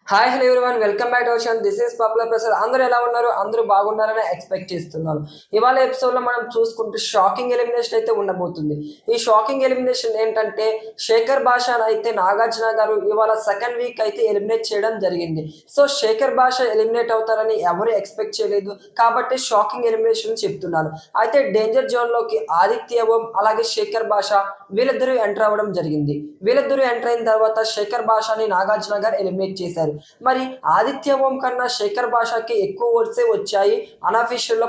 Hi hello everyone welcome back to our channel. This is popular Prasad. అందరూ ఎలా ఉన్నారు? అందరూ బాగున్నారని ఎక్స్పెక్ట్ చేస్తున్నాను. ఇవాళ ఎపిసోడ్ లో మనం చూసుకుంటే షాకింగ్ ఎలిమినేషన్ అయితే ఉండబోతుంది. ఈ షాకింగ్ ఎలిమినేషన్ ఏంటంటే శేఖర్ భాష అయితే నాగార్జున గారు ఇవాళ సెకండ్ వీక్ అయితే ఎలిమినేట్ చేయడం జరిగింది. సో శేఖర్ భాష ఎలిమినేట్ అవుతారని ఎవరు ఎక్స్పెక్ట్ చేయలేదు కాబట్టి షాకింగ్ ఎలిమినేషన్ చెప్తున్నాను. అయితే డేంజర్ జోన్ లోకి ఆదిత్య ఓం అలాగే శేఖర్ భాష వీళ్ళిద్దరూ ఎంటర్ అవ్వడం జరిగింది. వీళ్ళిద్దరూ ఎంటర్ అయిన తర్వాత శేఖర్ భాషని నాగార్జున గారు ఎలిమినేట్ చేశారు. మరి ఆదిత్య ఓం కన్నా శేఖర్ భాషకి ఎక్కువ ఓట్సే వచ్చాయి అన్అఫీషియల్లో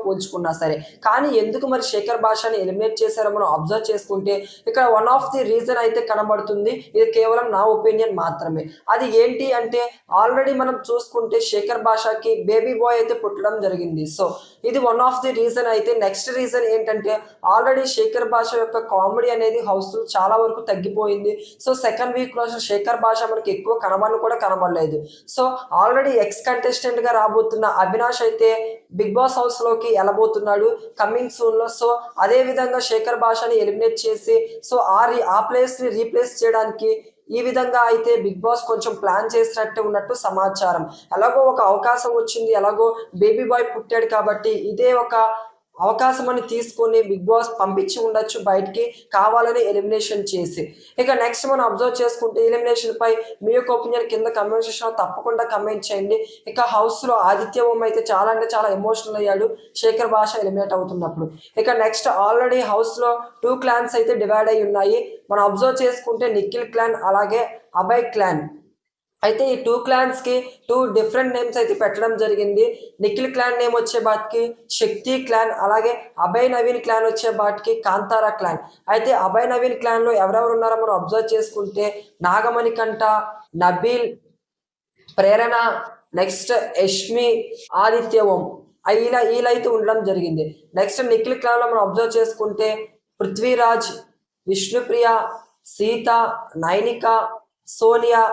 పోల్చుకున్నా సరే. కానీ ఎందుకు మరి శేఖర్ భాషని ఎలిమినేట్ చేశారో మనం అబ్జర్వ్ చేసుకుంటే ఇక్కడ వన్ ఆఫ్ ది రీజన్ అయితే కనబడుతుంది. ఇది కేవలం నా ఒపీనియన్ మాత్రమే. అది ఏంటి అంటే ఆల్రెడీ మనం చూసుకుంటే శేఖర్ భాషకి బేబీ బాయ్ అయితే పుట్టడం జరిగింది. సో ఇది వన్ ఆఫ్ ది రీజన్. అయితే నెక్స్ట్ రీజన్ ఏంటంటే ఆల్రెడీ శేఖర్ భాష యొక్క కామెడీ అనేది హౌస్ చాలా వరకు తగ్గిపోయింది. సో సెకండ్ వీక్ లో శేఖర్ భాష మనకి ఎక్కువ కూడా కనబడలేదు. సో ఆల్రెడీ ఎక్స్ కంటెస్టెంట్ గా రాబోతున్న అవినాష్ అయితే బిగ్ బాస్ హౌస్ లోకి వెళ్ళబోతున్నాడు కమింగ్ సూన్ లో. సో అదే విధంగా శేఖర్ భాషని ఎలిమినేట్ చేసి సో ఆ ప్లేస్ ని రీప్లేస్ చేయడానికి ఈ విధంగా అయితే బిగ్ బాస్ కొంచెం ప్లాన్ చేసినట్టు ఉన్నట్టు సమాచారం. ఎలాగో ఒక అవకాశం వచ్చింది, ఎలాగో బేబీ బాయ్ పుట్టాడు కాబట్టి ఇదే ఒక అవకాశం అని తీసుకొని బిగ్ బాస్ పంపించి ఉండొచ్చు బయటికి, కావాలని ఎలిమినేషన్ చేసి. ఇక నెక్స్ట్ మనం అబ్జర్వ్ చేసుకుంటే ఎలిమినేషన్ పై మీ యొక్క ఒపీనియన్ కింద కమెంట్ సెక్షన్లో తప్పకుండా కమెంట్ చేయండి. ఇక హౌస్ లో ఆదిత్య ఓం అయితే చాలా అంటే చాలా ఎమోషనల్ అయ్యాడు శేఖర్ భాష ఎలిమినేట్ అవుతున్నప్పుడు. ఇక నెక్స్ట్ ఆల్రెడీ హౌస్ లో 2 క్లాన్స్ అయితే డివైడ్ అయి ఉన్నాయి. మనం అబ్జర్వ్ చేసుకుంటే నిఖిల్ క్లాన్ అలాగే అభయ్ క్లాన్. అయితే ఈ 2 క్లాన్స్ కి 2 డిఫరెంట్ నేమ్స్ అయితే పెట్టడం జరిగింది. నిఖిల్ క్లాన్ నేమ్ వచ్చే బాట్కి శక్తి క్లాన్, అలాగే అభయ్ నవీన్ క్లాన్ వచ్చే బాట్కి కాంతారా క్లాన్. అయితే అభయ్ నవీన్ క్లాన్ లో ఎవరెవరు ఉన్నారో మనం అబ్జర్వ్ చేసుకుంటే నాగమణి కంట, నబీల్, ప్రేరణ, నెక్స్ట్ యష్మి, ఆదిత్య ఓం వీళ్ళైతే ఉండడం జరిగింది. నెక్స్ట్ నిఖిల్ క్లాన్ లో మనం అబ్జర్వ్ చేసుకుంటే పృథ్వీరాజ్, విష్ణుప్రియ, సీత, నైనిక, సోనియా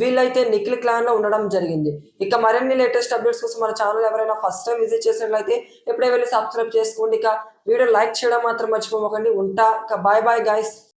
వీళ్ళైతే నిఖిల్ క్లాన్ లో ఉండడం జరిగింది. ఇక మరిన్ని లేటెస్ట్ అప్డేట్స్ కోసం మన ఛానల్ ఎవరైనా ఫస్ట్ టైం విజిట్ చేసినట్లయితే ఇప్పుడే వెళ్ళి సబ్స్క్రైబ్ చేసుకోండి. ఇక వీడియో లైక్ చేయడం మాత్రం మర్చిపోకండి. ఉంటా. ఇక బాయ్ బాయ్ గైస్.